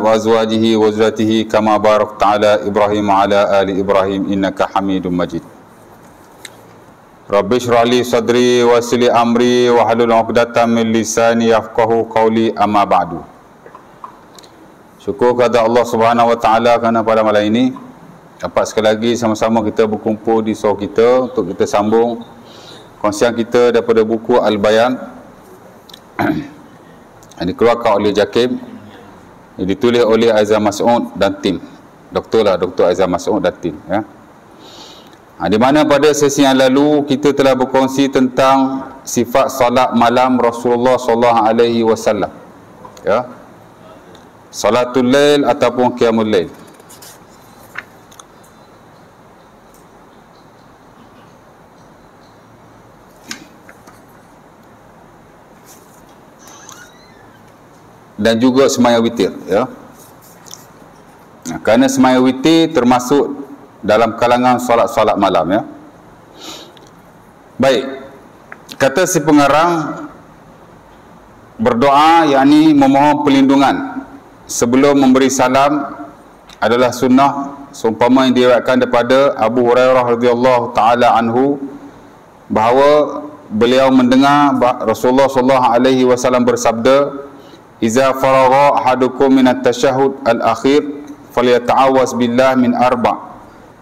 wa azwajihi wa zurriyyatihi kama barakta ala Ibrahim wa ala ali Ibrahim innaka Hamidum Majid. Rabbi shrah li sadri wa yassir li amri wa hlul 'uqdatam min lisani yafqahu qawli, amma ba'du. Syukur kepada Allah Subhanahu wa taala kerana pada malam ini dapat sekali lagi sama-sama kita berkumpul di show kita untuk kita sambung kongsian kita daripada buku Al-Bayan yang dikeluarkan oleh Jakim, yang ditulis oleh Aizam Mas'ud dan tim. Dr. Aizam Mas'ud dan tim, ya. Di mana pada sesi yang lalu kita telah berkongsi tentang sifat solat malam Rasulullah sallallahu alaihi wasallam, ya. Salatul lail ataupun qiyamul lail. Dan juga sembahyang witir, ya. Kerana sembahyang witir termasuk dalam kalangan solat-solat malam, ya. Baik, kata si pengarang, berdoa yakni memohon perlindungan sebelum memberi salam adalah sunnah, seumpama yang diriwayatkan daripada Abu Hurairah radhiyallahu taala anhu bahawa beliau mendengar Rasulullah sallallahu alaihi wasallam bersabda, "Iza faragha ahadukum min at-tashahhud al-akhir falyata'awwaz billah min arba',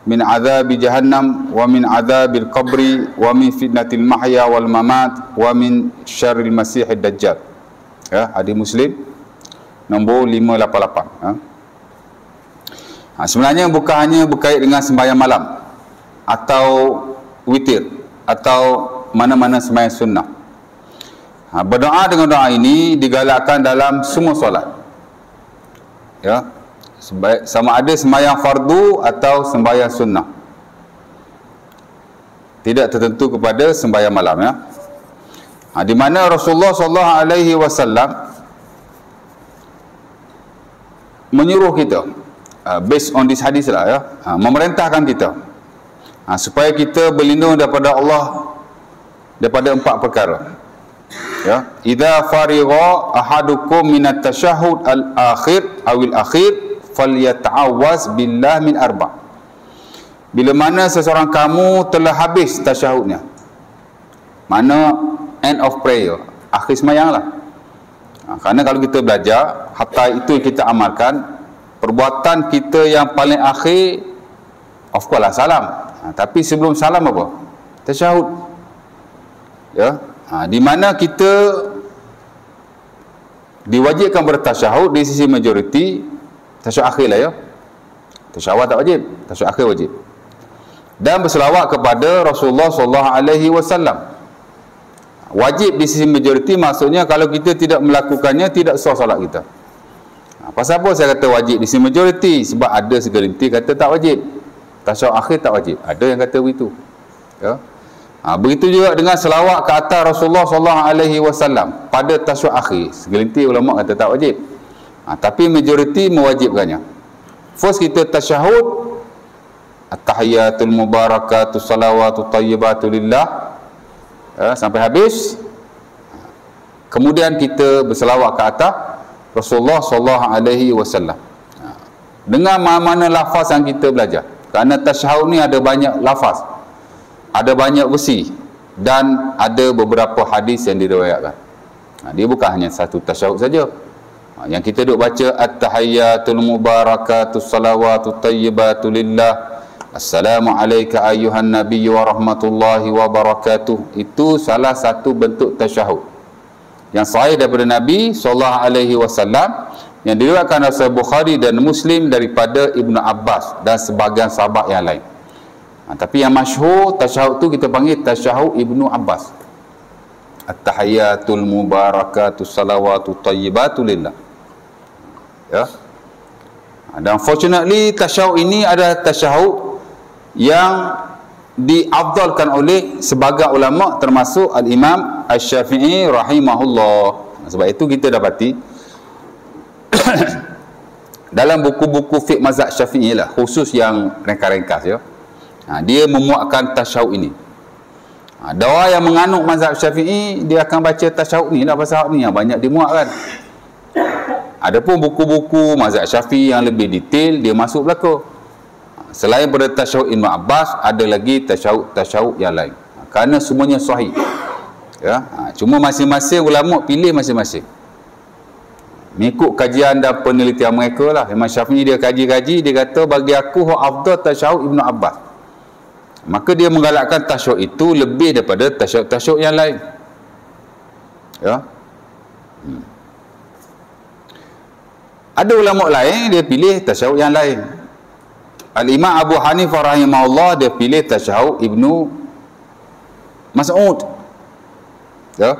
min adzabi jahannam wa min adzabil qabri wa min fitnatil mahya wal mamat wa min syarril masihid dajjal." Ya, hadis Muslim nombor 588. Sebenarnya bukan hanya berkait dengan sembahyang malam atau witir atau mana-mana sembahyang sunnah. Berdoa dengan doa ini digalakkan dalam semua solat, ya, sama ada sembahyang fardu atau sembahyang sunnah, tidak tertentu kepada sembahyang malam, ya. Di mana Rasulullah sallallahu alaihi wasallam menyuruh kita, based on this hadis lah, ya, memerintahkan kita supaya kita berlindung daripada Allah daripada 4 perkara, ya. Idza farigha ahadukum minat tashahhud al-akhir awil akhir falyata'awwaz billah min arba'. Bila mana seseorang kamu telah habis tasyahudnya, mana end of prayer, akhir sembahyang lah. Kerana kalau kita belajar, hatta itu kita amalkan, perbuatan kita yang paling akhir of course lah salam. Tapi sebelum salam apa? Tasyahud, ya. Di mana kita diwajibkan bertasyahud di sisi majoriti, tasyahud akhir lah, ya. Tasyahud tak wajib, tasyahud akhir wajib. Dan berselawat kepada Rasulullah sallallahu alaihi wasallam wajib di sisi majoriti, maksudnya kalau kita tidak melakukannya tidak sah solat kita. Pasal apa saya kata wajib di sisi majoriti? Sebab ada segelintir kata tak wajib, tasyahud akhir tak wajib, ada yang kata begitu, ya. Begitu juga dengan selawat ke atas Rasulullah sallallahu alaihi wasallam pada tasyahud akhir, segelintir ulama kata tak wajib, tapi majoriti mewajibkannya. First kita tasyahud, at-tahiyatul mubarakatus salawatut thayyibatu lillah, ya, sampai habis. Kemudian kita berselawat ke atas Rasulullah sallallahu alaihi wasallam dengan mana-mana lafaz yang kita belajar. Kerana tasyahud ni ada banyak lafaz, ada banyak versi, dan ada beberapa hadis yang diriwayatkan. Dia bukan hanya satu tasyahud saja. Yang kita duk baca at-tahiyyatul mubarakatus salawatut thayyibatu lillah, assalamu alayka ayyuhan nabiyyu wa rahmatullahi wa barakatuh, itu salah satu bentuk tasyahud yang sahih daripada Nabi sallallahu alaihi wasallam, yang diriwayatkan oleh Bukhari dan Muslim daripada Ibnu Abbas dan sebahagian sahabat yang lain. Tapi yang masyhur tasyahud tu kita panggil tasyahud Ibnu Abbas, at-tahiyyatul mubarakatus salawatut thayyibatu lillah, ya. Dan fortunately tasyahud ini adalah tasyahud yang diafdalkan oleh sebagian ulama termasuk Al-Imam Asy-Syafi'i rahimahullah. Sebab itu kita dapati dalam buku-buku fiqh mazhab Syafi'i lah, khusus yang ringkas-ringkas, ya, dia memuatkan tasyahud ini. Doa yang menganut mazhab Syafi'i, dia akan baca tasyahud ni lah, pasal ni yang banyak dimuat kan. Adapun buku-buku mazhab Syafi'i yang lebih detail dia masuk belaka. Selain pada tasyahud Ibn Abbas, ada lagi tasyahud yang lain. Kerana semuanya sahih. Ya, cuma masing-masing ulama pilih masing-masing. Mengikut kajian dan penelitian mereka lah. Imam Syafi'i dia kaji-kaji, dia kata bagi aku afdal tasyahud Ibn Abbas. Maka dia menggalakkan tasyahud itu lebih daripada tasyahud yang lain. Ya. Ada ulama lain dia pilih tasyahud yang lain. Al-Imam Abu Hanifah rahimahullah dia pilih tasyahud Ibnu Mas'ud. Ya.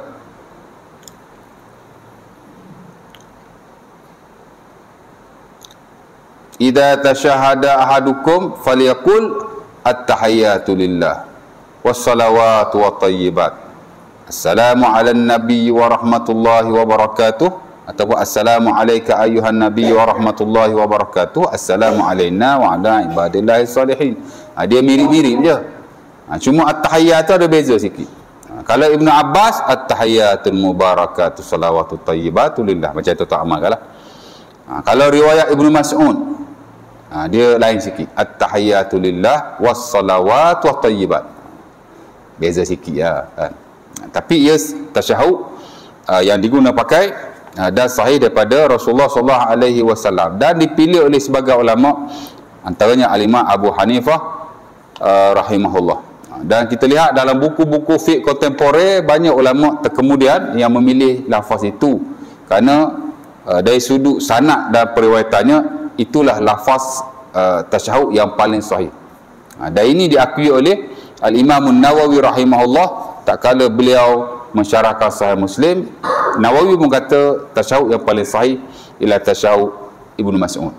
Idza tasyahada ahadukum falyaqul at-tahiyyatu lillah was-salawatu wat-thayyibat. Assalamu ala nabi wa rahmatullahi wa barakatuh. Ataupun assalamu alayka ayyuhan nabi wa rahmatullahi wa barakatuh. Assalamu alayna wa ala ibadillahi salihin. Dia mirip-mirip je. Cuma at-tahiyyat tu ada beza sikit. Kalau Ibnu Abbas, at-tahiyyatul mubarakatuh salawatut tayyibatu lillah. Macam tu tak amalkanlah. Kalau riwayat Ibnu Mas'ud, dia lain sikit. At-tahiyyatu lillah was-salawatu wat-tayyibat. Beza sikit ya kan. Tapi ia tasyahud yang digunakan pakai dan sahih daripada Rasulullah sallallahu alaihi wasallam dan dipilih oleh sebagian ulama, antaranya Al-Imam Abu Hanifah rahimahullah. Dan kita lihat dalam buku-buku fiqh kontemporer banyak ulama terkemudian yang memilih lafaz itu kerana dari sudut sanad dan periwayatannya itulah lafaz tasyahud yang paling sahih. Dan ini diakui oleh Al-Imam Nawawi rahimahullah tak kala beliau mensyarahkan Sahih Muslim. Nawawi pun kata tasyahud yang paling sahih ialah tasyahud Ibnu Mas'ud.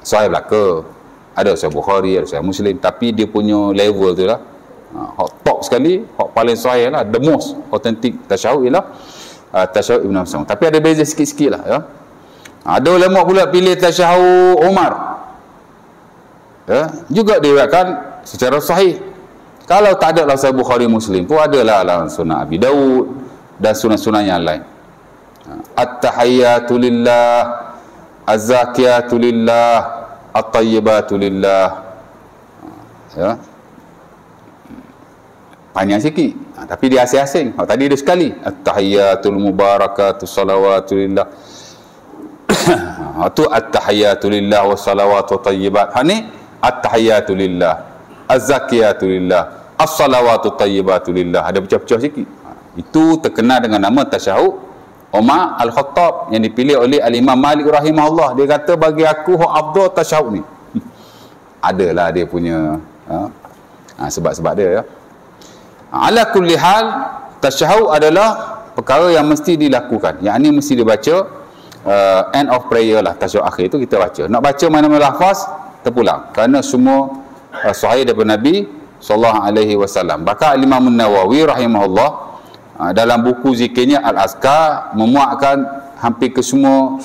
Sahih belaka. Ada Sahih Bukhari, ada Sahih Muslim, tapi dia punya level tu lah. Hak top sekali, hak paling sahih lah, the most authentic tasyahud ialah tasyahud Ibnu Mas'ud. Tapi ada beza sikit-sikit lah ya. Ada ulama pula pilih tasyahud Umar. Ya, juga diriwayatkan secara sahih. Kalau tak ada dalam Sahih Bukhari Muslim pun adalah dalam Sunan Abi Daud dan sunan-sunan yang lain. At-tahiyyatu lillah, az-zakiyatu lillah, at-tayyibatu lillah. Ya. Panjang sikit, tapi dia asing-asing. Tadi dia sekali. At-tahiyyatul mubarakatuh salawatu lillah. Itu at-tahiyyatu lillah wassalawatu tayyibat. Ni at-tahiyyatu lillah, az-zakiyatu lillah, as-salawatu tayyibatu lillah. Ada pecah-pecah sikit. Itu terkenal dengan nama tasyahud Umar Al-Khattab yang dipilih oleh Al-Imam Malik rahimahullah. Dia kata bagi aku hak afdal tasyahud ni. Adalah dia punya sebab-sebab dia ya. Ala kulli hal, tasyahud adalah perkara yang mesti dilakukan. Yang ni mesti dibaca end of prayer lah, tasyahud akhir itu kita baca. Nak baca mana-mana lafaz terpulang kerana semua sahih daripada Nabi sallallahu alaihi wasallam. Bahkan Imam Nawawi rahimahullah dalam buku zikirnya Al-Azkar memuatkan hampir ke semua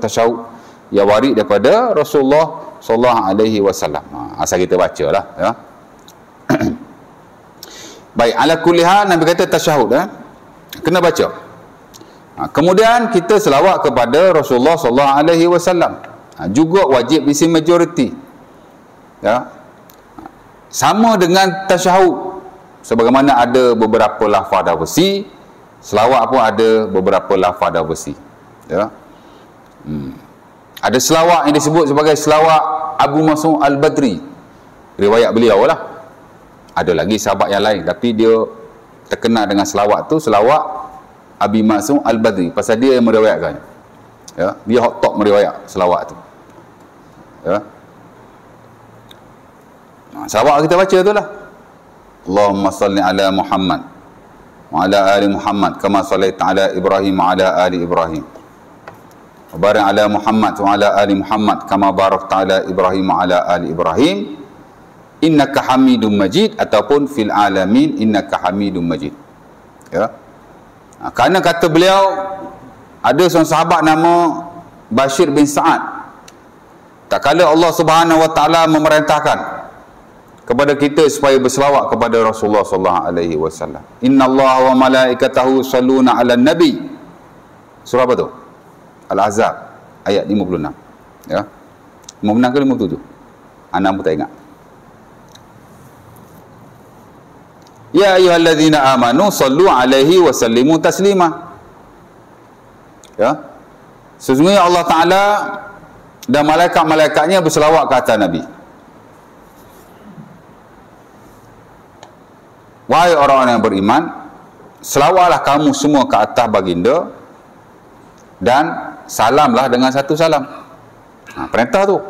tasyahud yang warid daripada Rasulullah sallallahu alaihi wasallam. Asal kita bacalah ya. Baik, ala kulli hal Nabi kata tasyahud kena baca. Kemudian kita selawat kepada Rasulullah sallallahu alaihi wasallam. Juga wajib isi majoriti. Ya. Sama dengan tasyahud. Sebagaimana ada beberapa lafaz dan versi, selawat pun ada beberapa lafaz dan versi. Ya. Ada selawat yang disebut sebagai selawat Abu Mas'ud Al-Badri. Riwayat beliau lah. Ada lagi sahabat yang lain, tapi dia terkenal dengan selawat tu, selawat Abi Mas'ud Al-Badri, pasal dia yang meriwayatkan. Ya, dia hot top meriwayat selawat tu. Ya. Selawat kita baca tu lah. Allahumma salli ala Muhammad wa ala ali Muhammad kama sallaita ala Ibrahim wa ala ali Ibrahim. Wa barik ala Muhammad wa ala ali Muhammad kama barakta ala Ibrahim wa ala ali Ibrahim. Innaka Hamidum Majid, ataupun fil alamin innaka Hamidum Majid. Ya. Kerana kata beliau ada seorang sahabat nama Bashir bin Sa'ad. Tak kala Allah Subhanahu wa taala memerintahkan kepada kita supaya berselawat kepada Rasulullah sallallahu alaihi wasallam. Innallaha wa malaikatahu yusalluna 'alan nabi. Surah apa tu? Al-Ahzab ayat 56. Ya. 56 ke 57? Ana pun tak ingat. Ya ayyuhallazina amanu sallu alaihi wa sallimu taslima. Ya. Sesungguhnya Allah Taala dan malaikat-malaikatnya berselawat ke atas Nabi. Wahai orang-orang yang beriman, selawatlah kamu semua ke atas baginda dan salamlah dengan satu salam. Perintah tu.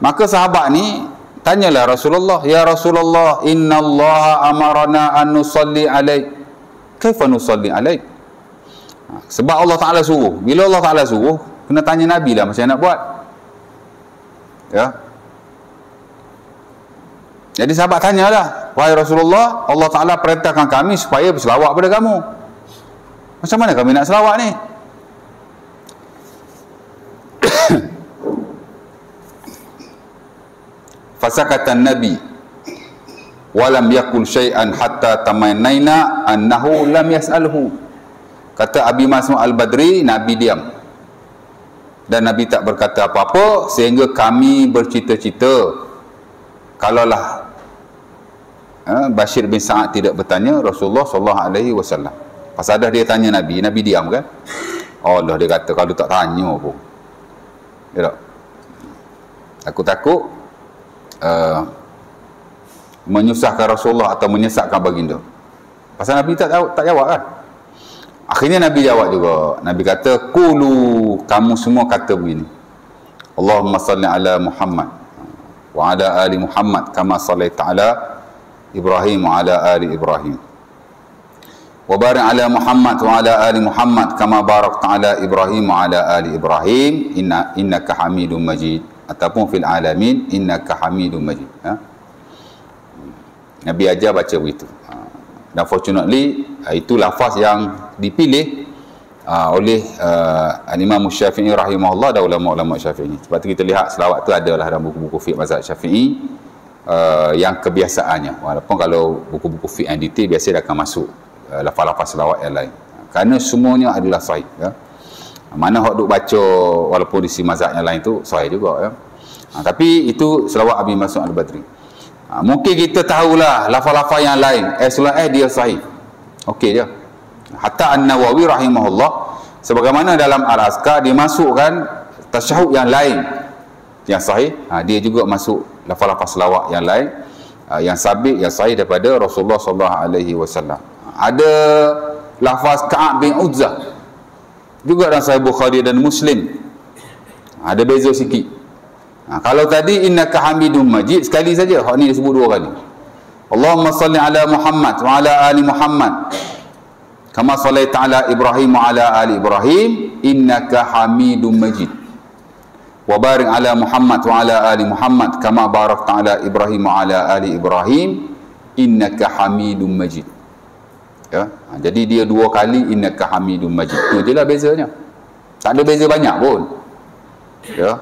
Maka sahabat ni tanyalah Rasulullah, ya Rasulullah, innallaha amarana an nusalli alaik. Kaifa nusalli alaik? Sebab Allah Taala suruh. Bila Allah Taala suruh, kena tanya Nabi lah macam mana nak buat. Ya. Jadi sahabat tanyalah, wahai Rasulullah, Allah Taala perintahkan kami supaya berselawat pada kamu. Macam mana kami nak selawat ni? Fasakatan Nabi walam yakul syai'an hatta tamannaina annahu lam yas'alhu. Kata Abi Mas'ud Al-Badri, Nabi diam. Dan Nabi tak berkata apa-apa sehingga kami bercita-cita kalaulah Bashir bin Sa'ad tidak bertanya Rasulullah sallallahu alaihi wasallam. Pasal dah dia tanya Nabi, Nabi diam kan? Allah, dia kata kalau tak tanya pun. Ya tak? Takut-takut menyusahkan Rasulullah atau menyesatkan baginda. Pasal Nabi tak jawab kan? Akhirnya Nabi jawab juga. Nabi kata, "Qulu, kamu semua kata begini. Allahumma salli ala Muhammad wa ala ali Muhammad kama sallaita ala Ibrahim wa ala ali Ibrahim. Wa barik ala Muhammad wa ala ali Muhammad kama barakta ala Ibrahim wa ala ali Ibrahim innaka Hamidum Majid." Ataupun fil alamin innaka Hamidum Majid. Nabi ajar baca begitu. Dan fortunately itu lafaz yang dipilih oleh Imam Syafi'i rahimahullah dan ulama-ulama Syafi'i. Sebab tu kita lihat selawat tu adalah dalam buku-buku fiqh mazhab Syafi'i yang kebiasaannya. Walaupun kalau buku-buku fiqh yang detail biasa dia akan masuk lafaz-lafaz selawat yang lain. Kerana semuanya adalah sahih, ya. Mana hok duk baca walaupun di si mazhab yang lain tu sahih juga, ya. Tapi itu selawat Abi Mas'ud Al-Badri. Mungkin kita tahulah lafaz-lafaz yang lain dia sahih. Okey je. Hatta An-Nawawi rahimahullah sebagaimana dalam Al-Azkar dia masukkan tasyahud yang lain yang sahih, dia juga masuk lafaz-lafaz selawat yang lain yang sabit, yang sahih daripada Rasulullah sallallahu alaihi wasallam. Ada lafaz Ka'ab bin Uzzah juga dalam Sahih Bukhari dan Muslim. Ada beza sikit. Kalau tadi innaka Hamidum Majid sekali saja, hak ni disebut dua kali. Allahumma salli ala Muhammad wa ala ali Muhammad kama sallaita ala Ibrahim wa ala ali Ibrahim innaka Hamidum Majid. Wa barik ala Muhammad wa ala ali Muhammad kama barakta ala Ibrahim wa ala ali Ibrahim innaka Hamidum Majid. Ya, jadi dia dua kali innaka Hamidum Majid. Itu je lah bezanya. Tak ada beza banyak pun. Ya.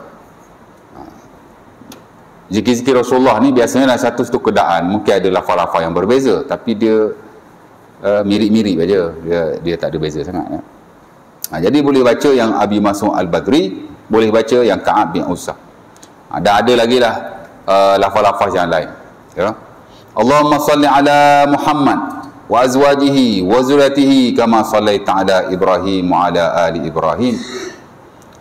Zikir-zikir Rasulullah ni biasanya dalam satu keadaan mungkin ada lafaz-lafaz yang berbeza, tapi dia mirip-mirip aja. Dia tak ada beza sangat, ya. Jadi boleh baca yang Abi Mas'ud Al-Badri, boleh baca yang Ka'ab bin Uzzah. Dan ada lagi lah lafaz-lafaz yang lain, ya. Allahumma salli ala Muhammad wa azwajihi wa zurriyatihi kama sallaita ala Ibrahim wa ala ali Ibrahim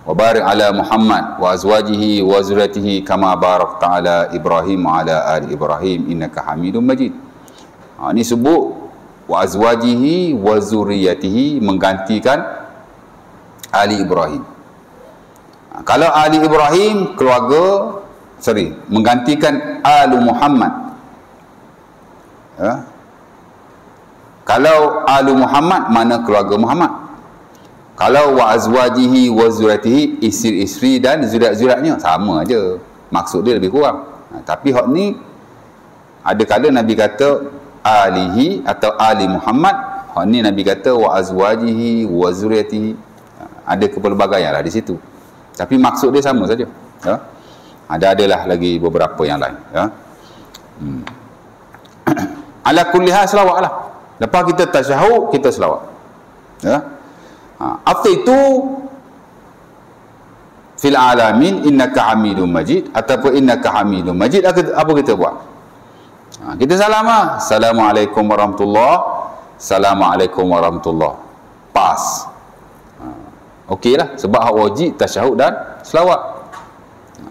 wa barik ala Muhammad wa azwajihi wa zurriyatihi kama barakta ala Ibrahim wa ala ali Ibrahim innaka Hamidum Majid. Ini sebut wa azwajihi wa zurriyatihi menggantikan ali Ibrahim. Kalau ali Ibrahim menggantikan alu Muhammad, ya. Kalau alu Muhammad mana keluarga Muhammad. Kalau wa azwajihi wa zuriyatihi isteri-isteri dan zuriat-zuriatnya sama aja. Maksud dia lebih kurang. Tapi hak ni ada kala Nabi kata alihi atau ali Muhammad, hak ni Nabi kata wa azwajihi wa zuriyatihi. Ada kepelbagaian lah di situ. Tapi maksud dia sama saja, ya. Adalah lagi beberapa yang lain, ya. Ala kulli hal selawatlah. Lepas kita tasyahud, kita selawat, ya. After itu fil alamin innaka hamidum majid ataupun innaka hamidum majid, apa kita buat? Kita salam lah. Assalamualaikum warahmatullahi, Assalamualaikum warahmatullahi. Pas. Okey lah, sebab hak wajib tasyahud dan selawat.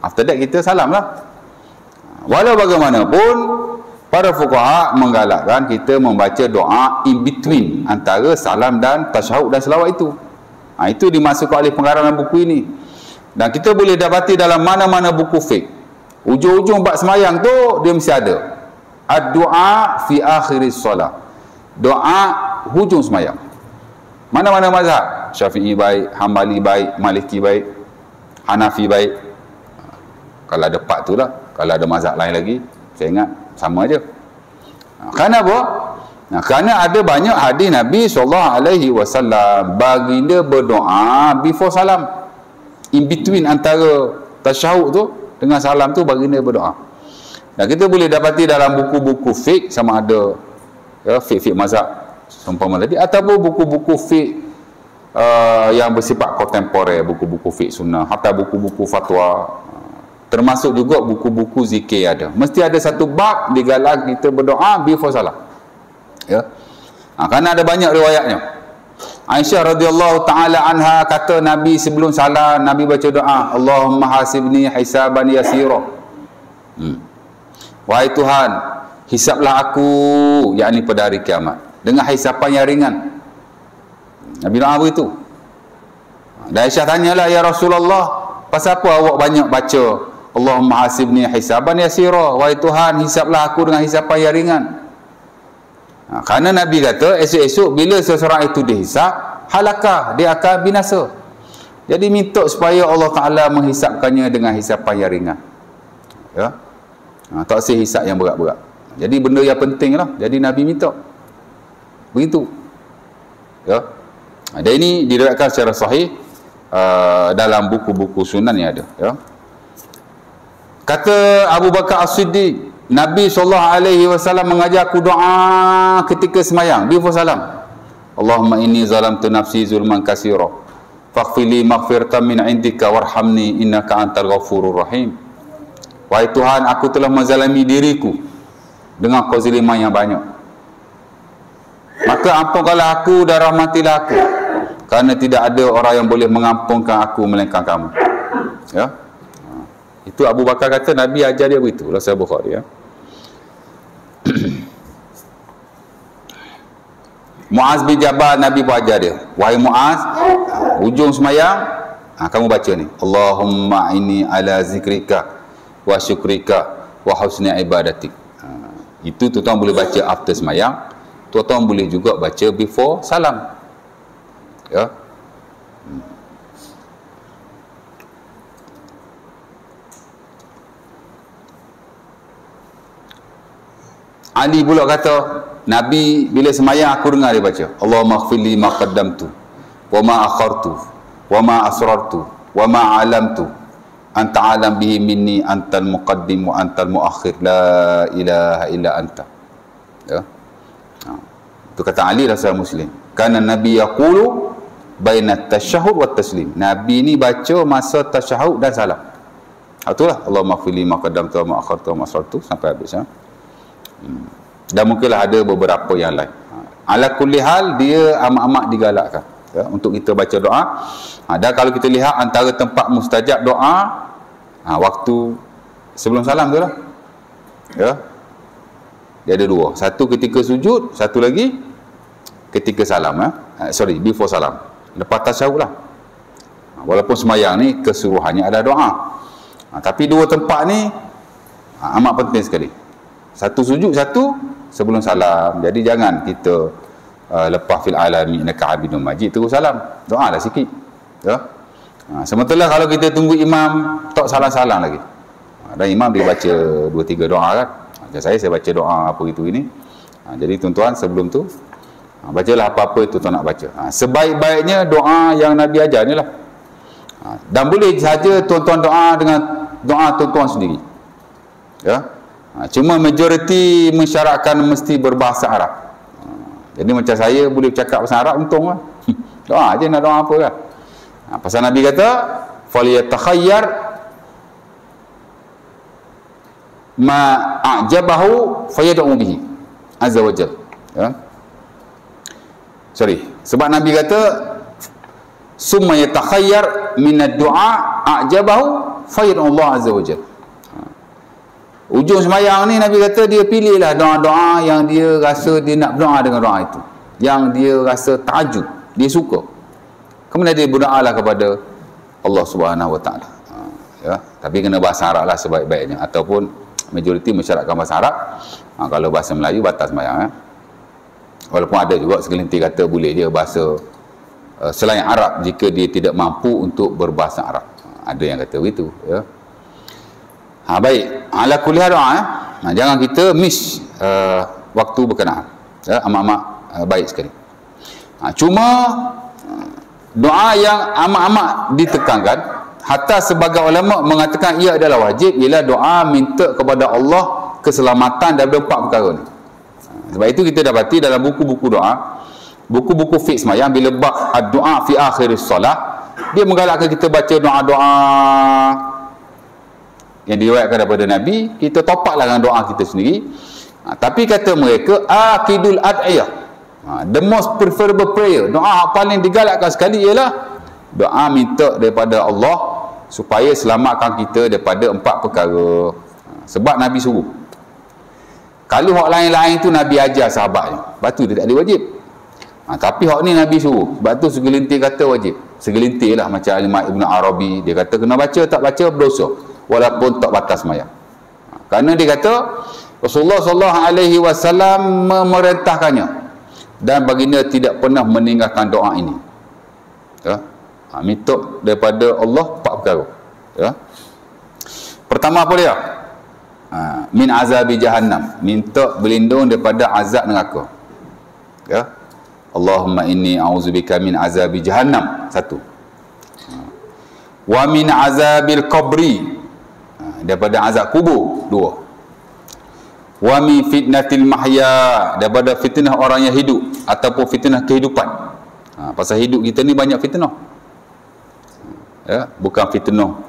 After that kita salam lah. Walau bagaimanapun, para fuqaha menggalakkan kita membaca doa in between antara salam dan tasyahud dan selawat itu. Itu dimasukkan oleh pengarang buku ini. Dan kita boleh dapati dalam mana-mana buku fiqh. Ujung-ujung bab semayang tu dia mesti ada ad-du'a fi akhiris solat. Doa hujung semayang. Mana-mana mazhab, Syafi'i baik, Hambali baik, Maliki baik, Hanafi baik. Kalau ada part tu lah. Kalau ada mazhab lain lagi, saya ingat sama aja. Kerana apa? Kerana ada banyak hadis Nabi SAW baginda berdoa before salam. In between antara tasyahud tu dengan salam tu baginda berdoa. Dan kita boleh dapati dalam buku-buku fiqh, sama ada fiqh mazhab seumpama tadi, ataupun buku-buku fiqh yang bersifat kontemporer, buku-buku fiqh sunnah, hatta buku-buku fatwa, termasuk juga buku-buku zikir ada. Mesti ada satu bab digalak kita berdoa before salam. Ya. Kerana ada banyak riwayatnya. Aisyah radhiyallahu taala anha kata Nabi sebelum salam Nabi baca doa, Allahumma hasibni hisaban yasira. Wahai Tuhan, hisablah aku, yakni pada hari kiamat, dengan hisapan yang ringan. Nabi doa begitu. Dan Aisyah tanyalah, ya Rasulullah, pasal apa awak banyak baca Allahumma hasibni hisaban yasira, wahai Tuhan, hisablah aku dengan hisapan yang ringan. Kerana Nabi kata esok-esok bila seseorang itu dihisap, halakah, dia akan binasa. Jadi minta supaya Allah Ta'ala menghisapkannya dengan hisapan yang ringan. Ya, tak usah hisap yang berat-berat. Jadi benda yang penting lah, jadi Nabi minta begitu. Ya. Dan ini diriwayatkan secara sahih dalam buku-buku sunan yang ada. Ya. Kata Abu Bakar As-Siddiq, Nabi SAW mengajar aku doa ketika semayang before salam. Allahumma inni zalamtu nafsi zulman katsira faghfirli maghfiratan min indika warhamni innaka antal ghafurur rahim. Wahai Tuhan, aku telah menzalimi diriku dengan kezaliman yang banyak, maka ampunkanlah aku dan rahmatilah aku, kerana tidak ada orang yang boleh mengampunkan aku melainkan kamu. Ya. Itu Abu Bakar kata Nabi ajar dia begitu. Sahih Bukhari. Ya. Muaz bin Jabal, Nabi pun ajar dia, wahai Muaz, ujung semayang kamu baca ni, Allahumma inni ala zikrika wa syukrika wa husni ibadatik. Itu tuan-tuan boleh baca after semayang, tuan-tuan boleh juga baca before salam. Ya. Ali pula kata, Nabi bila semayang aku dengar dia baca, Allahumma ighfirli ma qaddamtu wa ma akhartu wa ma asrartu wa ma alamtu anta alam bihi minni antal muqaddim wa antal muakhir la ilaha illa anta. Ya. Itu kata Ali Rasul Muslim. Karena Nabi yaqulu baina tasyahud wa taslim. Nabi ni baca masa tasyahud dan salam. Itulah Allahumma ighfirli ma qaddamtu wa ma akhartu wa ma asrartu sampai habis. Ya. Dan mungkinlah ada beberapa yang lain. Ala kulli hal dia amat-amat digalakkan, ya, untuk kita baca doa. Dan kalau kita lihat antara tempat mustajab doa, waktu sebelum salam tu lah. Ya. Dia ada dua. Satu ketika sujud, satu lagi ketika salam. Before salam. Lepas tasyahud lah. Walaupun semayang ni keseluruhannya ada doa. Tapi dua tempat ni amat penting sekali. Satu sujud, satu sebelum salam. Jadi jangan kita lepas fil alami innaka hamidum majid terus salam. Doa lah sikit. Ya. Sementara kalau kita tunggu imam tak salam-salam lagi. Dan imam dia baca 2-3 doa kan. Macam saya baca doa apa gitu ini. Jadi tuan-tuan sebelum tu bacalah apa-apa itu tuan nak baca. Sebaik-baiknya doa yang Nabi ajar ni lah. Dan boleh saja tuan-tuan doa dengan doa tuan-tuan sendiri. Ya. Cuma majoriti mensyaratkan mesti berbahasa Arab. Jadi macam saya boleh bercakap bahasa Arab, untung lah. Doa je nak doa apa kan. Pasal Nabi kata falyatakhayyar ma a'jabahu fayad'u bihi azza wa jalla. Ya. Sorry, sebab Nabi kata summa yatakhayyar min ad-du'a a'jabahu fayad'u Allah azza wa jalla. Ujung sembahyang ni Nabi kata dia pilihlah doa-doa yang dia rasa dia nak berdoa dengan doa itu, yang dia rasa tajud, dia suka. Kemudian dia berdoalah kepada Allah Subhanahu Wa Taala. Ya, tapi kena bahasa Arab lah sebaik-baiknya, ataupun majoriti mensyaratkan bahasa Arab. Kalau bahasa Melayu batas sembahyang. Walaupun ada juga segelintir kata boleh dia bahasa selain Arab jika dia tidak mampu untuk berbahasa Arab. Ada yang kata begitu, ya. Baik, ala kulli hal doa, jangan kita miss waktu berkenaan, ya, amat-amat baik sekali. Cuma doa yang amat-amat ditekankan, hatta sebagai ulama mengatakan ia adalah wajib, ialah doa minta kepada Allah keselamatan daripada 4 perkara ni. Sebab itu kita dapati dalam buku-buku doa, buku-buku fiqh sembahyang, bila bab doa fi akhiris solat, dia menggalakkan kita baca doa-doa yang diriwayatkan daripada Nabi. Kita topaklah dengan doa kita sendiri. Tapi kata mereka akidul ad'iyah, the most preferable prayer, doa yang paling digalakkan sekali ialah doa minta daripada Allah supaya selamatkan kita daripada 4 perkara. Sebab Nabi suruh. Kalau hak lain-lain tu Nabi ajar sahabatnya, lepas tu dia tak ada wajib. Tapi hak ni Nabi suruh, sebab tu segelintir kata wajib. Segelintir lah, macam Imam Ibn Arabi, dia kata kena baca, tak baca berdosa, walaupun tak batas sembahyang. Kerana dia kata Rasulullah SAW memerintahkannya, dan baginda tidak pernah meninggalkan doa ini, ya. Minta daripada Allah 4 perkara, ya. Pertama apa dia? Min azabi jahannam, minta berlindung daripada azab neraka, ya. Allahumma inni a'udzubika min azabi jahannam, 1. Wa min azabil qabri, daripada azab kubur, 2. Wa min fitnatil mahya, daripada fitnah orang yang hidup ataupun fitnah kehidupan. Pasal hidup kita ni banyak fitnah, ya, bukan fitnah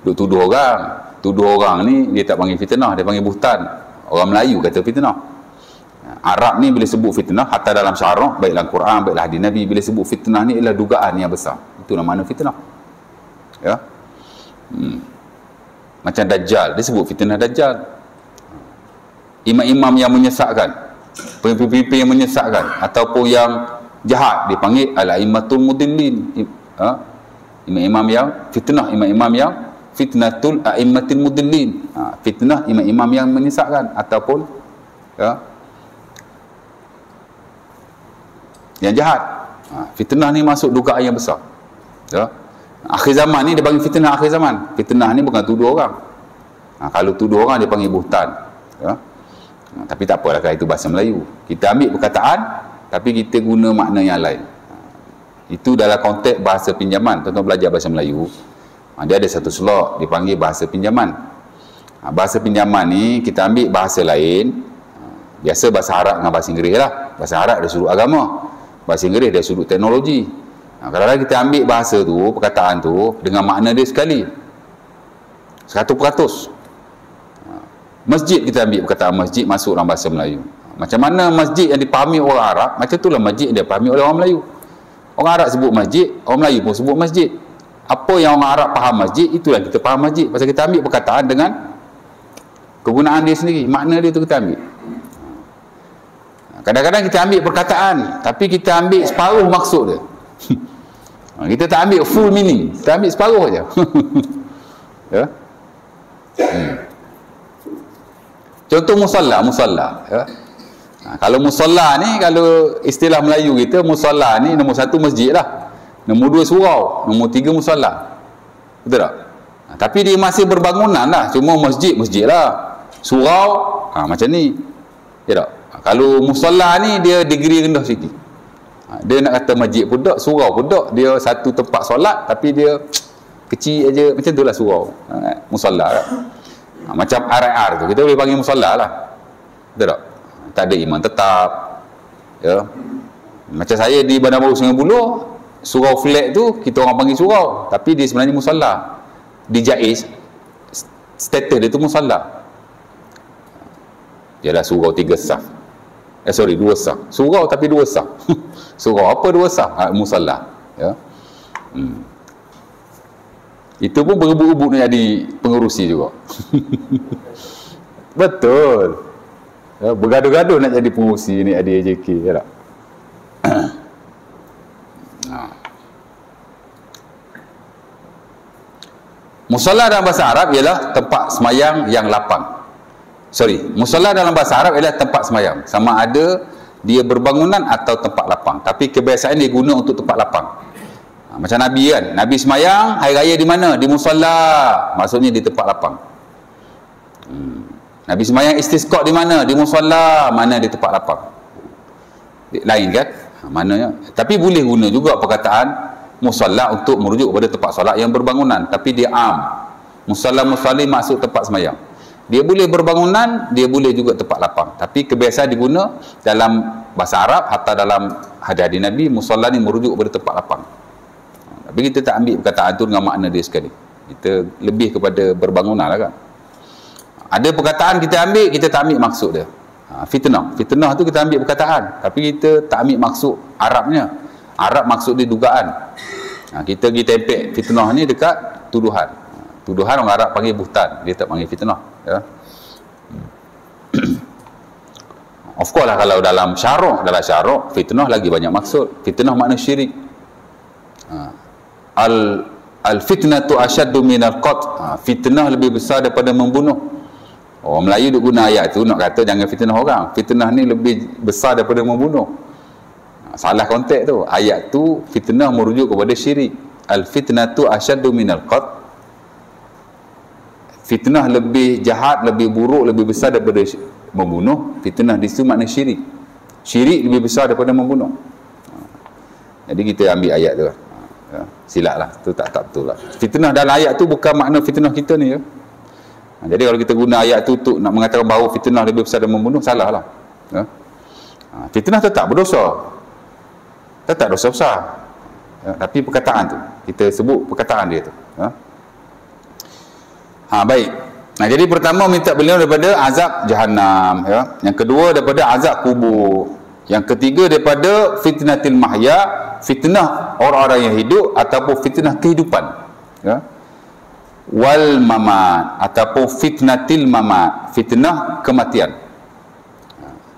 duk tuduh orang. Tuduh orang ni dia tak panggil fitnah, dia panggil buhtan. Orang Melayu kata fitnah. Arab ni bila sebut fitnah, hatta dalam syarah, baik dalam Quran, baik hadis Nabi, bila sebut fitnah ni ialah dugaan yang besar. Itu nama fitnah, ya. Macam Dajjal, dia sebut fitnah Dajjal. Imam-imam yang menyesatkan, pemimpin-pemimpin yang menyesatkan ataupun yang jahat, dipanggil al-a'immatul mudillin. Imam-imam yang fitnah, imam-imam yang fitnatul a'immatil mudillin, fitnah imam-imam yang menyesatkan ataupun, ya, yang jahat. Fitnah ni masuk dugaan yang besar, ya. Akhir zaman ni dia panggil fitnah akhir zaman. Fitnah ni bukan tuduh orang. Kalau tuduh orang dia panggil buhtan, ya. Tapi tak apalah, kalau itu bahasa Melayu, kita ambil perkataan tapi kita guna makna yang lain. Itu dalam konteks bahasa pinjaman. Tuan-tuan belajar bahasa Melayu, dia ada satu slot dipanggil bahasa pinjaman. Bahasa pinjaman ni kita ambil bahasa lain. Biasa bahasa Arab dengan bahasa Inggeris lah. Bahasa Arab dari sudut agama, bahasa Inggeris dari sudut teknologi. Kadang-kadang kita ambil bahasa tu, perkataan tu dengan makna dia sekali, 100%. Masjid, kita ambil perkataan masjid masuk dalam bahasa Melayu. Macam mana masjid yang dipahami orang Arab, macam itulah masjid yang dipahami oleh orang Melayu. Orang Arab sebut masjid, orang Melayu pun sebut masjid. Apa yang orang Arab faham masjid, itulah kita faham masjid. Pasal kita ambil perkataan dengan kegunaan dia sendiri, makna dia tu kita ambil. Kadang-kadang kita ambil perkataan tapi kita ambil separuh maksud dia. Kita tak ambil full meaning, kita ambil separuh aja. Ya. Contoh musalla, ya. Kalau musalla ni, kalau istilah Melayu kita, musalla ni nombor 1 masjid lah, nombor 2 surau, nombor 3 musalla. Betul tak? Tapi dia masih berbangunan lah, cuma masjid lah, surau macam ni, ya tak? Kalau musalla ni dia degree rendah sikit. Dia nak kata masjid pun tak, surau pun tak, dia satu tempat solat tapi dia kecil aja, macam tu lah surau, musalla lah. Macam RR tu kita boleh panggil musalla lah, betul tak? Tak ada imam tetap, ya. Macam saya di Bandar Baru Sungai Buloh, surau flat tu kita orang panggil surau, tapi dia sebenarnya musalla. Di Jaiz status dia tu musalla. Ialah surau 3 saf. 2 saf. Surau tapi 2 saf. Surau apa 2 saf? Musalla. Ya. Itu pun berebut-rebut nak jadi pengerusi juga. Betul. Ya, bergaduh-gaduh nak jadi pengerusi ni ada AJK, ya tak? Musalla dalam bahasa Arab ialah tempat semayang yang lapang. Musalla dalam bahasa Arab ialah tempat semayang. Sama ada dia berbangunan atau tempat lapang. Tapi kebiasaan dia guna untuk tempat lapang. Macam Nabi kan, Nabi semayang hari raya di mana? Di musalla, maksudnya di tempat lapang. Nabi semayang istisqa di mana? Di musalla, mana di tempat lapang. Lain kan? Maknanya, tapi boleh guna juga perkataan musalla untuk merujuk kepada tempat solat yang berbangunan, tapi dia am. Musalla-musalli maksud tempat semayang. Dia boleh berbangunan, dia boleh juga tempat lapang. Tapi kebiasaan diguna dalam bahasa Arab, hatta dalam hadis Nabi, musalla ni merujuk kepada tempat lapang. Tapi kita tak ambil perkataan tu dengan makna dia sekali. Kita lebih kepada berbangunan lah kan. Ada perkataan kita ambil, kita tak ambil maksud dia. Fitnah tu kita ambil perkataan, tapi kita tak ambil maksud Arabnya. Arab maksud dia dugaan. Kita tempel fitnah ni dekat tuduhan. Tuduhan orang Arab panggil buhtan, dia tak panggil fitnah, ya. Of course lah, kalau dalam syarah fitnah lagi banyak maksud. Fitnah makna syirik. Al-fitnatu asyaddu minal qat'. Fitnah lebih besar daripada membunuh. Orang Melayu duk guna ayat tu nak kata jangan fitnah orang. Fitnah ni lebih besar daripada membunuh. Salah konteks tu. Ayat tu fitnah merujuk kepada syirik. Al-fitnatu asyaddu minal qat'. Fitnah lebih jahat, lebih buruk, lebih besar daripada membunuh. Fitnah di situ makna syirik. Syirik lebih besar daripada membunuh. Jadi kita ambil ayat tu lah. Ya, silaplah, tu tak betul lah. Fitnah dalam ayat tu bukan makna fitnah kita ni, ya. Jadi kalau kita guna ayat tu untuk nak mengatakan bahawa fitnah lebih besar daripada membunuh, salah lah, ya. Fitnah tetap berdosa, tetap dosa besar, ya. Tapi perkataan tu kita sebut perkataan dia tu, ya. Baik. Jadi pertama minta beliau daripada azab Jahannam, ya. Yang kedua daripada azab kubur. Yang ketiga daripada fitnatil mahya, fitnah orang-orang yang hidup ataupun fitnah kehidupan, ya. Wal mamat ataupun fitnatil mamat, fitnah kematian,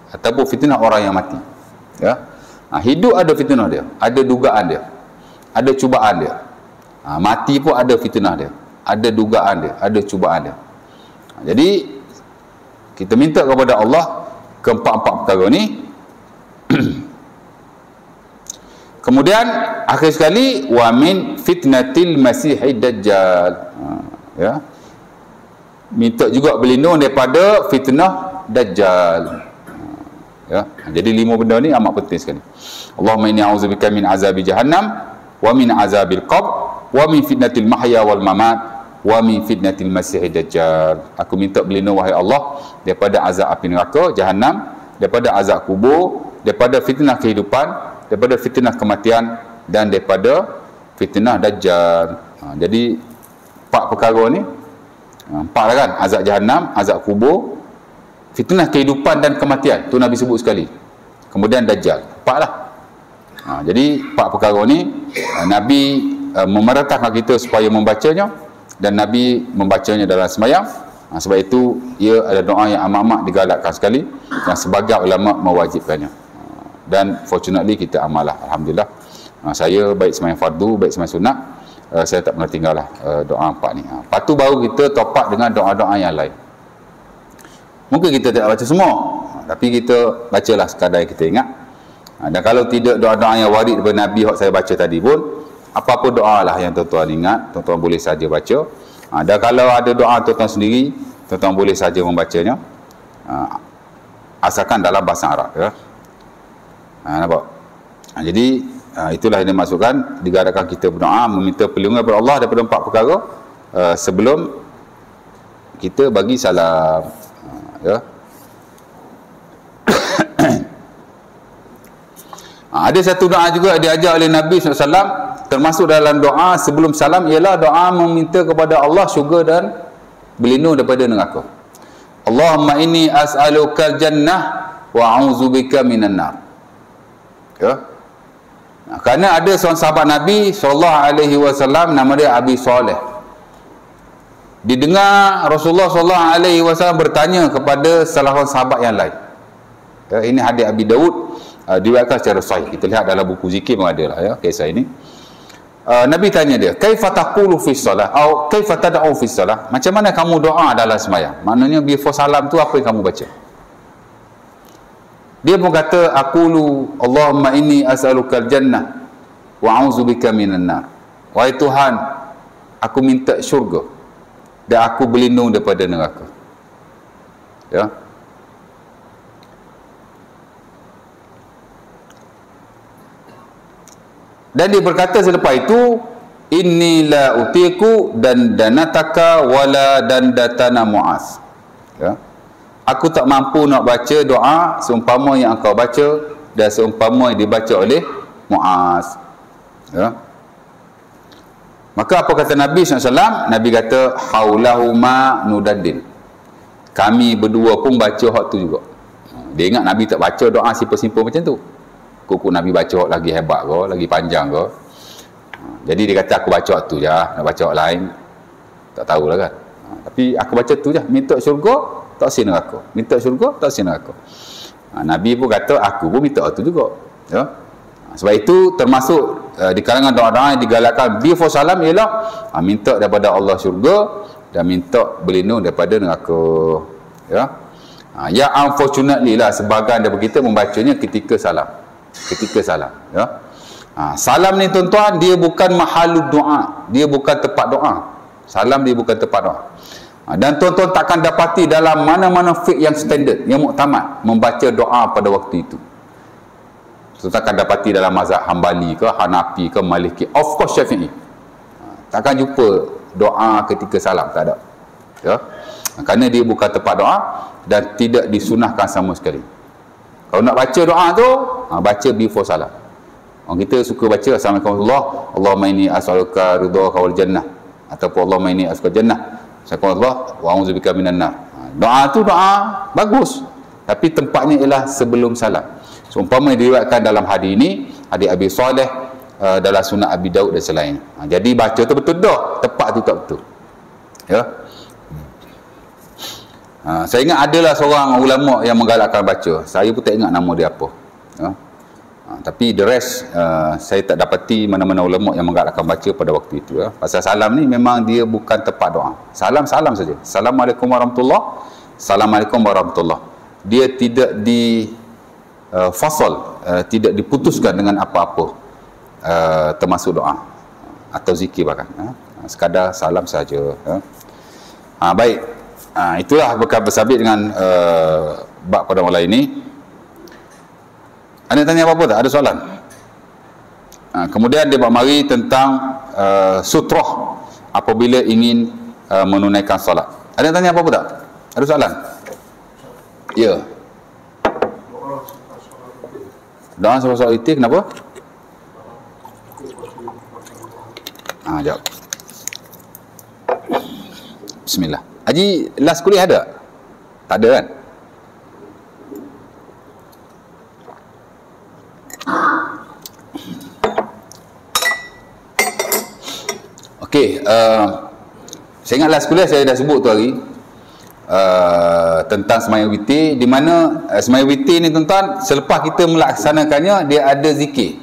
ataupun fitnah orang yang mati, ya. Hidup ada fitnah dia, ada dugaan dia, ada cubaan dia. Mati pun ada fitnah dia, ada dugaan dia, ada cubaan dia. Jadi kita minta kepada Allah keempat-empat perkara ni. Kemudian akhir sekali wa min fitnatil masihid dajjal, ya. Minta juga berlindung daripada fitnah dajjal, ya. Jadi 5 benda ni amat penting sekali. Allahumma inni a'udzubika min azabi jahannam wa min azabil qabr wa min fitnatil mahya wal mamat wa min fitnatil masihid dajjal. Aku minta berlindung wahai Allah daripada azab api neraka jahannam, daripada azab kubur, daripada fitnah kehidupan, daripada fitnah kematian, dan daripada fitnah dajjal. Jadi 4 perkara ni, 4 lah kan, azab jahannam, azab kubur, fitnah kehidupan dan kematian, tu Nabi sebut sekali. Kemudian dajjal, 4 lah. Jadi 4 perkara ni Nabi memerintahkan kita supaya membacanya, dan Nabi membacanya dalam sembahyang. Sebab itu ia ada doa yang amat-amat digalakkan sekali, yang sebagian ulama mewajibkannya. Dan fortunately kita amal lah, alhamdulillah. Saya baik sembahyang fardu, baik sembahyang sunat, saya tak pernah tinggal lah doa 4 ni. Lepas tu baru kita top up dengan doa-doa yang lain. Mungkin kita tak baca semua, tapi kita bacalah sekadar yang kita ingat. Dan kalau tidak doa-doa yang warid daripada Nabi yang saya baca tadi pun, apa-apa doa lah yang tuan-tuan ingat, tuan-tuan boleh saja baca. Dan kalau ada doa tuan-tuan sendiri, tuan-tuan boleh saja membacanya, asalkan dalam bahasa Arab, ya. Nampak? Jadi itulah yang dimaksudkan digalakkan kita berdoa meminta perlindungan kepada Allah daripada 4 perkara sebelum kita bagi salam, ya. Ada satu doa juga diajar oleh Nabi SAW, termasuk dalam doa sebelum salam, ialah doa meminta kepada Allah syurga dan berlindung daripada neraka. Allahumma inni as'alukal jannah wa a'udzubika minan nar. Ya. Kerana ada seorang sahabat Nabi SAW, nama dia Abi Saleh. Didengar Rasulullah SAW bertanya kepada salah seorang sahabat yang lain. Ya, ini hadis Abi Daud, diriwayatkan secara sahih. Kita lihat dalam buku zikir pun ada lah ya, kisah ini. Nabi tanya dia, kaifa taqulu fi shalah atau kaifa tad'u fi shalah? Macam mana kamu doa dalam sembahyang? Maknanya before salam tu apa yang kamu baca? Dia pun kata, aqulu Allahumma inni as'alukal jannah wa a'udzubika minan nar. Wahai Tuhan, aku minta syurga dan aku berlindung daripada neraka. Ya. Dan dia berkata selepas itu, inilah utiku dan danataka wala dan datana Muaz. Ya. Aku tak mampu nak baca doa seumpama yang engkau baca dan seumpama yang dibaca oleh Muaz. Ya. Maka apa kata Nabi SAW? Nabi kata, haulahuma nudaddin. Kami berdua pun baca hak tu juga. Dia ingat Nabi tak baca doa simple-simple macam tu. Kuku Nabi baca hak lagi hebat ke, lagi panjang ke. Jadi dia kata, aku baca hak tu je, nak baca hak lain tak tahulah kan. Tapi aku baca tu je, minta syurga tak si neraka, minta syurga tak si neraka. Nabi pun kata, aku pun minta hak tu juga. Ya. Sebab itu termasuk di kalangan doa-doa yang digalakkan before salam ialah minta daripada Allah syurga dan minta berlindung daripada neraka. Ya. Ya, unfortunately lah sebahagian daripada kita membacanya ketika salam. Ketika salam. Ya. Salam ni tuan-tuan, dia bukan mahalud doa, dia bukan tempat doa. Salam dia bukan tempat doa. Dan tuan-tuan takkan dapati dalam mana-mana fiqh yang standard, yang muktamad, membaca doa pada waktu itu. Tuan takkan dapati dalam mazhab Hambali ke, Hanafi ke, Maliki, of course Syafi'i. Takkan jumpa doa ketika salam, tak ada. Ya? Kerana dia bukan tempat doa dan tidak disunahkan sama sekali. Kalau nak baca doa tu, baca before salam. Orang kita suka baca Assalamualaikum warahmatullahi, Allahumma inni as'aluka ridhaka wal jannah, ataupun Allahumma inni as'aluka jannah, Assalamualaikum wa a'udzubika minan nar. Doa tu doa bagus, tapi tempatnya ialah sebelum salam. Seumpama diriwayatkan dalam hadis ini, hadis Abi Saleh, dalam Sunan Abi Daud dan selain. Jadi baca tu betul dah, tepat tu tak betul. Ya. Saya ingat adalah seorang ulama yang menggalakkan baca. Saya pun tak ingat nama dia apa. Ya. Tapi the rest saya tak dapati mana-mana ulama yang menggalakkan baca pada waktu itu. Ya. Pasal salam ni memang dia bukan tempat doa. Salam saja. Assalamualaikum warahmatullahi. Assalamualaikum warahmatullahi. Dia tidak di fasal, tidak diputuskan dengan apa-apa, termasuk doa atau zikir bahkan. Sekadar salam saja. Ya. Baik. Itulah bekal bersabit dengan bab pada malam ini. Ada tanya apa-apa tak? Ada soalan? Kemudian dia buat mari tentang sutrah apabila ingin menunaikan solat. Ada tanya apa-apa tak? Ada soalan? Ya. Doa solat itu kenapa? Jawab. Bismillah. Haji, last kuliah ada? Tak ada kan? Okey, saya ingat last kuliah saya dah sebut tu hari tentang sembahyang witir, di mana sembahyang witir ni tuan-tuan, selepas kita melaksanakannya, dia ada zikir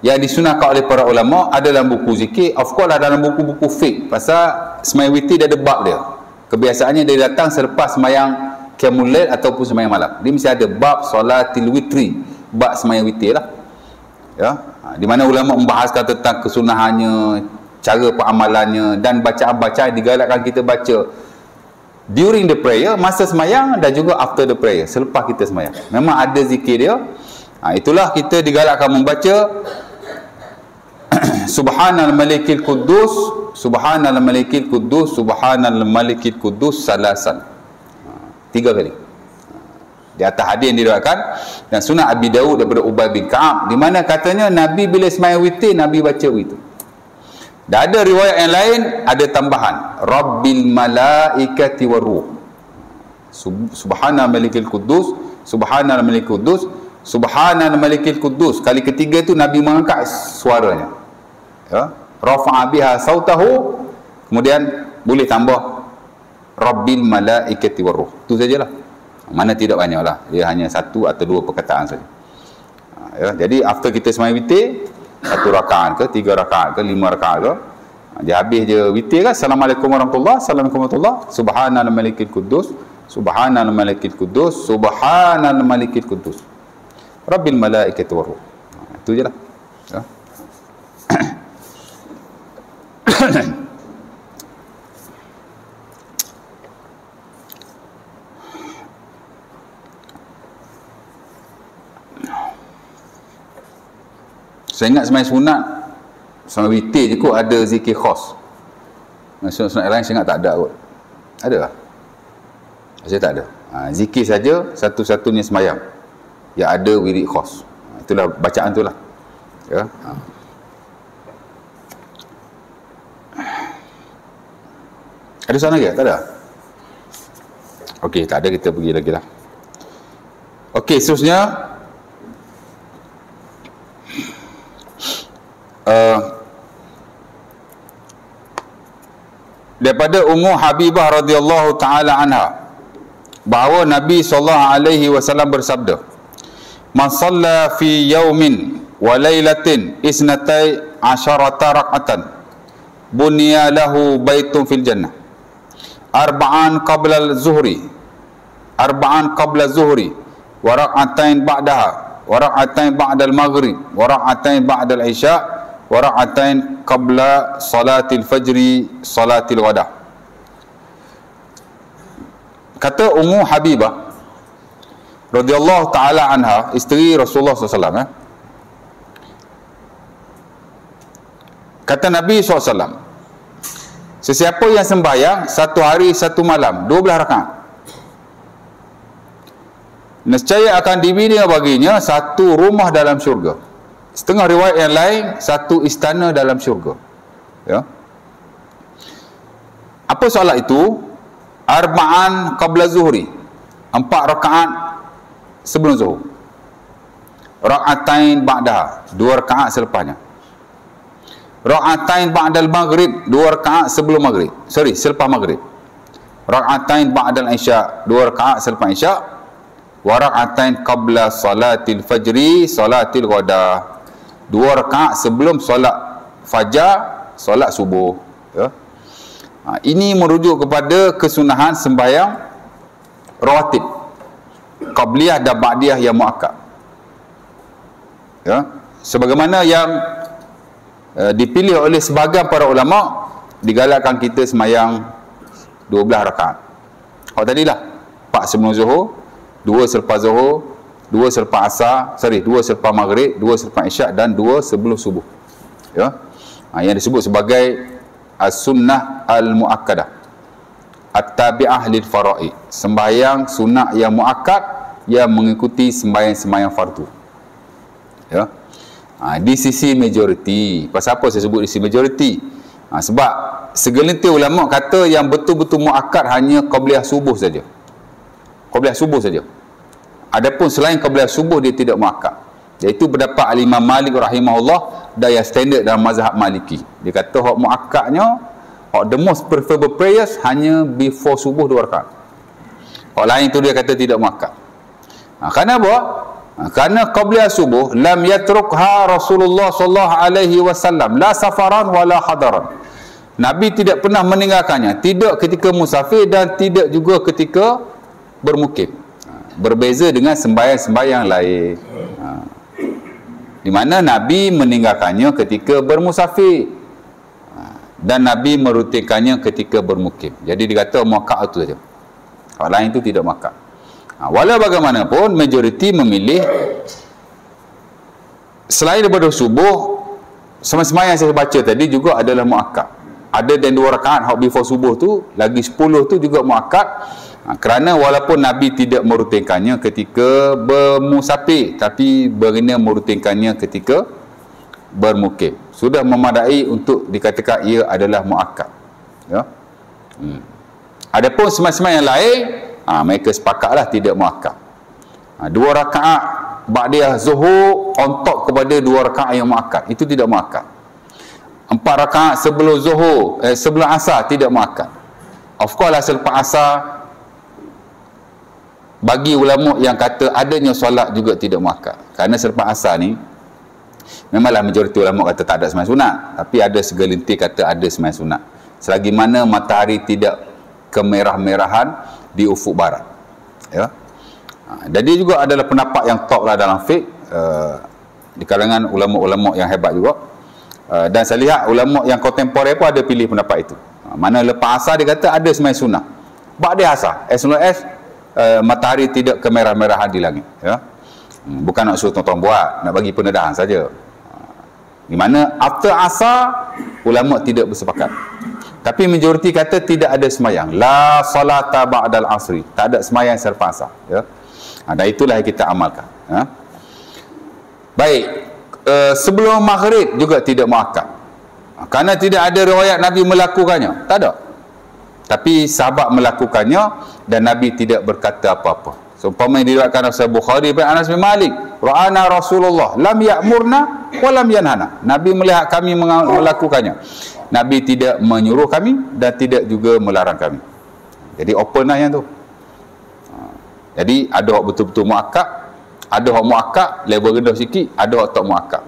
yang disunahkan oleh para ulama, ada dalam buku zikir, of course ada dalam buku-buku fiqh. Pasal sembahyang witir dia ada bab dia. Kebiasaannya dia datang selepas sembahyang qiyamul lail ataupun sembahyang malam. Dia mesti ada bab solatil witri, bab sembahyang witir lah. Ya, di mana ulama membahaskan tentang kesunahannya, cara peramalannya dan bacaan-bacaan digalakkan kita baca during the prayer, masa sembahyang, dan juga after the prayer, selepas kita sembahyang. Memang ada zikir dia. Itulah kita digalakkan membaca Subhanal Malikil Quddus, Subhanal Malikil Quddus, Subhanal Malikil Quddus salasan. 3 kali. Di atas hadis yang diriwayatkan dan Sunan Abi Daud daripada Ubay bin Ka'ab, di mana katanya Nabi bila sembahyang witir, Nabi baca witir. Dan ada riwayat yang lain ada tambahan Rabbil malaikati waruh, Subhana malikil quddus, Subhana malikil quddus, Subhana malikil quddus. Kali ketiga tu Nabi mengangkat suaranya, ya, rafa'a biha sautahu, kemudian boleh tambah Rabbil malaikati waruh. Itu sajalah. Mana tidak banyaklah, dia hanya satu atau dua perkataan saja. Ya, jadi after kita sembahyang witir, satu rakaat ke, 3 rakaat ke, 5 rakaat ke, dia habis je witir kan, Assalamualaikum warahmatullahi, Assalamualaikum warahmatullahi, Subhanal malikil quddus, Subhanal malikil quddus, Subhanal malikil quddus, Rabbil malaikati waruh. Itu je lah, ya. Saya ingat sembahyang sunat sama witir je kot ada zikir khas. Sunat-sunat lain saya ingat tak ada kot. Ada tak? Saya tak ada. Zikir saja satu-satunya sembahyang yang ada wirid khas. Itulah bacaan tu lah, ya. Ada soalan lagi? Tak ada? Okey, tak ada, kita pergi lagi lah. Okey, seterusnya daripada Ummu Habibah radhiyallahu taala anha bahawa Nabi SAW bersabda, man shalla fi yaumin wa lailatin isnatai asyarata rak'atan bunya lahu baitun fil jannah arba'an qabla al-zuhri wa rak'atain ba'daha wa rak'atain ba'da al-maghrib wa rak'atain ba'da al-isya wa rak'atain qabla salatil fajri salatil ghada. Kata Ummu Habibah radhiyallahu taala anha, isteri Rasulullah SAW, kata Nabi SAW, sesiapa yang sembahyang satu hari satu malam 12 rakaat, nescaya akan dibina baginya satu rumah dalam syurga. Setengah riwayat yang lain, satu istana dalam syurga. Ya. Apa solat itu? Arba'an qabla zuhri, 4 rakaat sebelum zuhur. Rak'atain ba'daha, 2 rakaat selepasnya. Rak'atain ba'dal maghrib, 2 rakaat sebelum maghrib. Selepas maghrib. Rak'atain ba'dal isya, 2 rakaat selepas isya. Wa rak'atain qabla salatil fajri salatil ghada, 2 rakaat sebelum solat fajar, solat subuh. Ya. Ini merujuk kepada kesunahan sembahyang rawatib, qabliyah dan ba'diyah yang muakkad. Ya. Sebagaimana yang dipilih oleh sebahagian para ulama, digalakkan kita sembahyang 12 rakaat. Kalau tadilah 4 sebelum zuhur, 2 selepas zuhur, 2 selepas asar, 2 selepas maghrib, 2 selepas isyak dan 2 sebelum subuh. Ya. Yang disebut sebagai as-sunnah al-muakkadah, at-tabi'ah lil fara'i, sembahyang sunnah yang muakkad yang mengikuti sembahyang-sembahyang fardu. Ya. Di sisi majoriti. Pasal apa saya sebut di sisi majoriti? Sebab segelintir ulama kata yang betul-betul muakkad hanya qabliyah subuh saja. Qabliyah subuh saja. Adapun selain qabliyah subuh dia tidak muakkad. Iaitu pendapat Al-Imam Malik rahimahullah dan yang standard dalam mazhab Maliki. Dia kata hak muakkadnya, hak the most preferable prayers hanya before subuh 2 rakaat. Hak lain tu dia kata tidak muakkad. Kerana apa? Kerana qabliyah subuh lam yatrukha Rasulullah sallallahu alaihi wasallam la safaran wala hadaran. Nabi tidak pernah meninggalkannya, tidak ketika musafir dan tidak juga ketika bermukim. Berbeza dengan sembahyang-sembahyang lain. Di mana Nabi meninggalkannya ketika bermusafir dan Nabi merutinkannya ketika bermukim. Jadi dikata muakkad itu saja. Hal lain itu tidak muakkad. Walau bagaimanapun majoriti memilih selain daripada subuh, sembahyang yang saya baca tadi juga adalah muakkad. ada dan 2 rakaat hak before subuh tu, lagi 10 tu juga muakkad. Kerana walaupun Nabi tidak merutinkannya ketika bermusafir, tapi baginda merutinkannya ketika bermukim. Sudah memadai untuk dikatakan ia adalah muakkad. Ya. Adapun semai-semai yang lain, mereka sepakatlah tidak muakkad. 2 rakaat ba'diyah zuhur on top kepada 2 rakaat yang muakkad, itu tidak muakkad. 4 rakaat sebelum zuhur, sebelum asar tidak muakkad. Of course lah selepas asar, bagi ulama yang kata adanya solat juga tidak muakkad. Kerana selepas asar ni memanglah majoriti ulama kata tak ada sembahyang sunat, tapi ada segelintir kata ada sembahyang sunat. Selagi mana matahari tidak kemerah-merahan di ufuk barat. Ya. Jadi juga adalah pendapat yang top lah dalam fiqh, di kalangan ulama-ulama yang hebat juga. Dan saya lihat ulama yang kontemporer pun ada pilih pendapat itu. Mana lepas asar dia kata ada sembahyang sunat. Ba'da asar, as long as matahari tidak kemerah-merahan di langit. Ya. Bukan nak suruh tuan-tuan buat, nak bagi pendedahan saja. Di mana after asar ulama tidak bersepakat. Tapi majoriti kata tidak ada sembahyang. La salata ba'dal asri. Tak ada sembahyang selepas asar. Ya. Dan itulah yang kita amalkan. Ya. Baik. Sebelum maghrib juga tidak muakkad. Kerana tidak ada riwayat Nabi melakukannya. Tak ada. Tapi sahabat melakukannya dan Nabi tidak berkata apa-apa. Seumpama yang diriwayatkan oleh Bukhari bin Anas bin Malik, ra'ana Rasulullah lam ya'murna wa lam yanhana. Nabi melihat kami melakukannya. Nabi tidak menyuruh kami dan tidak juga melarang kami. Jadi open lah yang tu. Jadi ada hak betul-betul muakkad, ada hak muakkad level rendah sikit, ada hak tak muakkad.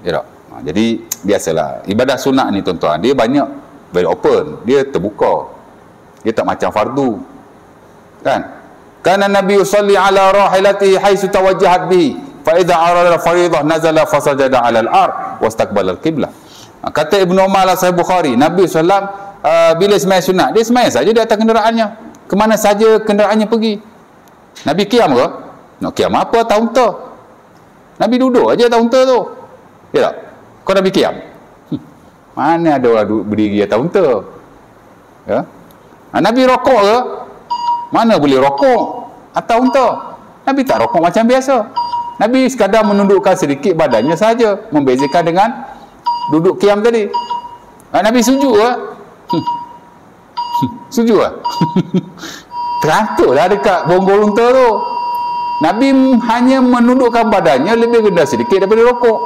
Ya tak? Jadi biasalah ibadah sunat ni tuan-tuan, dia banyak very open, dia terbuka. Dia tak macam fardu. Kan? Kana Nabi yusalli ala rahilatihi haitsu tawajjahat bihi, fa idza arada fariidah nazala fasajada ala al-ard wastaqbala al-qiblah. Kata Ibnu Umar Sahih Bukhari, Nabi SAW bila sembahyang sunat, dia sembahyang saja di atas kenderaannya. Kemana saja kenderaannya pergi. Nabi qiyam ke? Nak qiyam apa atas unta? Nabi duduk aja atas unta tu. Ya tak? Kau Nabi qiyam? Mana ada orang berdiri atas unta? Ya? Nabi rokok ke? Mana boleh rokok atas unta? Nabi tak rokok macam biasa. Nabi sekadar menundukkan sedikit badannya saja, membezakan dengan duduk qiyam tadi. Nabi sujud ke? Sujud ke? Terantuklah dekat bonggol unta tu. Nabi hanya menundukkan badannya lebih rendah sedikit daripada rokok.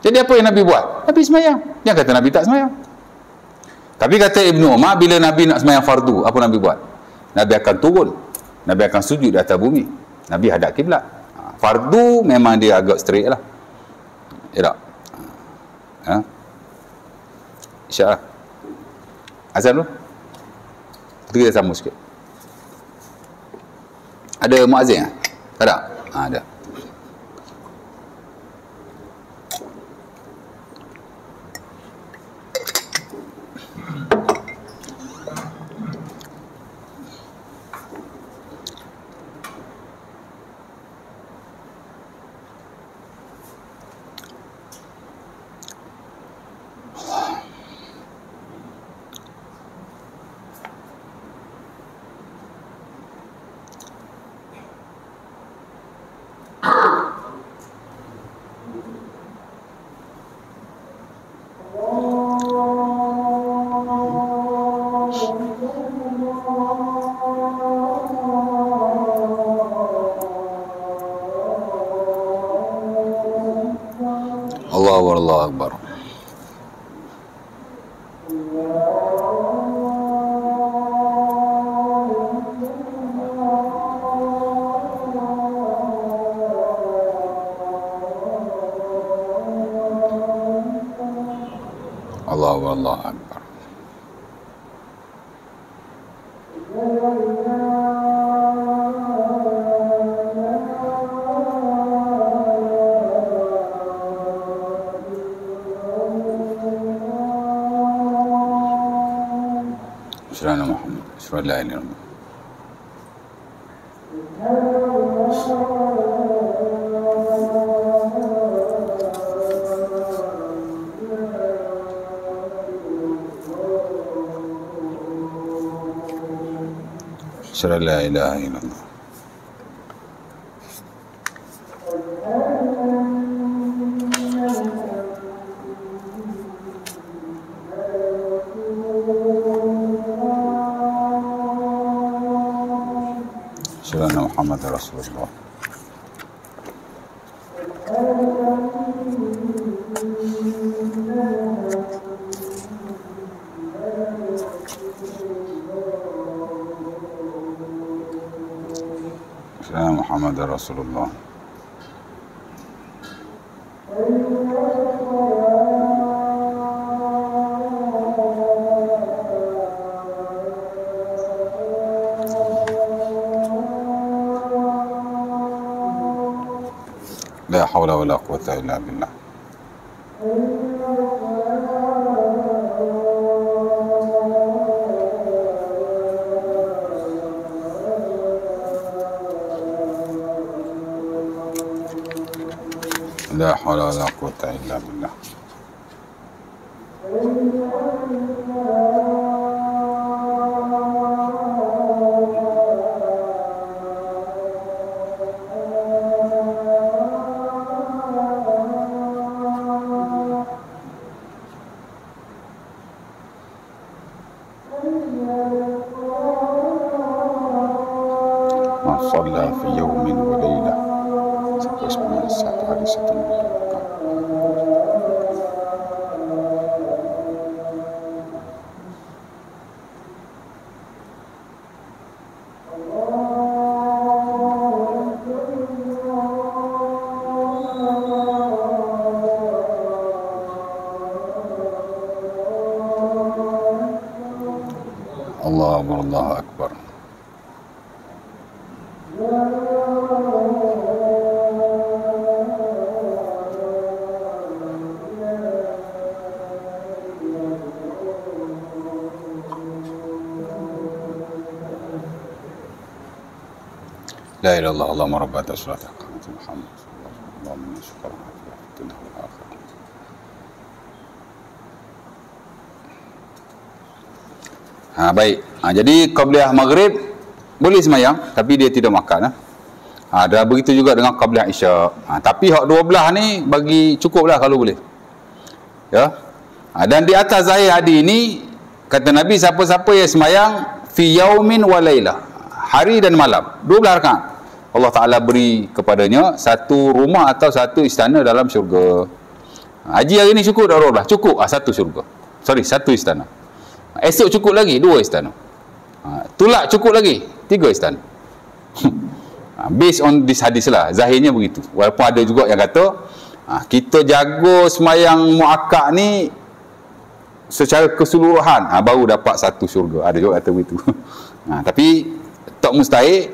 Jadi apa yang Nabi buat? Nabi sembahyang. Jangan kata Nabi tak sembahyang. Tapi kata Ibnu Umar, bila Nabi nak sembahyang fardu, apa Nabi buat? Nabi akan turun. Nabi akan sujud di atas bumi. Nabi hadap kiblat. Fardu memang dia agak straight lah. Ya tak? InsyaAllah. Azan dulu. Kita sambung sikit. Ada muazzin? Tak ada? Ada. Allahu Akbar. Allahu Akbar. Asyhadu Muhammad, asyhadu la ilaha illallah. Asyhadu an la ilaha illallah. Asyhadu anna Muhammadar Rasulullah. Muhammad Rasulullah. La hawla wa la quwwata illa billah. La hawla wa la quwwata illa billah. Man shalla fi yawmin wa laylah. Siapa satu hari satu malam. Allahu Akbar. La ilaha illallah, Allahumma rabb hadhihi as-salati Muhammad Allahumma syukran fid dunya wal akhirah. Baik. Jadi qabliyah maghrib boleh sembahyang tapi dia tidak makan. Dan begitu juga dengan qabliyah isyak. Tapi hak 12 ni bagi cukuplah kalau boleh. Ya. Dan di atas zahir hadis ini kata Nabi, siapa-siapa yang sembahyang fi yaumin wa lailah, hari dan malam, 12 rakaat, Allah Ta'ala beri kepadanya satu rumah atau satu istana dalam syurga. Haji hari ni cukup dah 12? Cukup. Satu syurga. Satu istana. Esok cukup lagi 2 istana. Tulak cukup lagi 3 istana. Based on this hadis lah, zahirnya begitu. Walaupun ada juga yang kata kita jaga semayang muakkad ni secara keseluruhan baru dapat satu syurga. Ada juga kata begitu. Tapi tak mustahil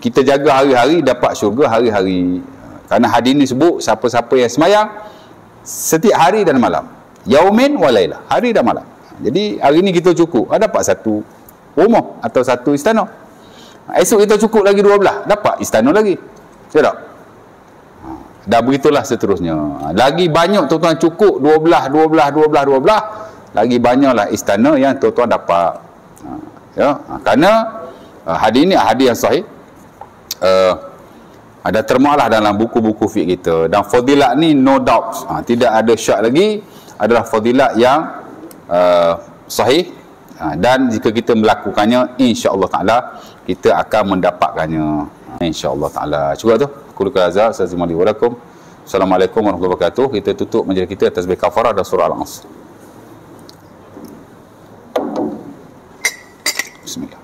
kita jaga hari-hari dapat syurga hari-hari. Kerana hadis ni sebut siapa-siapa yang semayang setiap hari dan malam, yaumin wa lailah, hari dan malam. Jadi hari ni kita cukup dapat satu rumah atau satu istana. Esok kita cukup lagi 12, dapat istana lagi. Ya tak? Dah begitulah seterusnya. Lagi banyak tuan-tuan cukup 12, lagi banyaklah istana yang tuan-tuan dapat. Ya, kerana hadis ni hadis yang sahih. Ada termuatlah dalam buku-buku fiqh kita, dan fadilat ni no doubt, tidak ada syak lagi, adalah fadilat yang sahih, dan jika kita melakukannya insya-Allah taala kita akan mendapatkannya insya-Allah taala. Cukup tu qul qazza sazimali walakum. Assalamualaikum warahmatullahi wabarakatuh. Kita tutup majlis kita atas tasbih kafarah dan surah Al-Asr. Bismillah.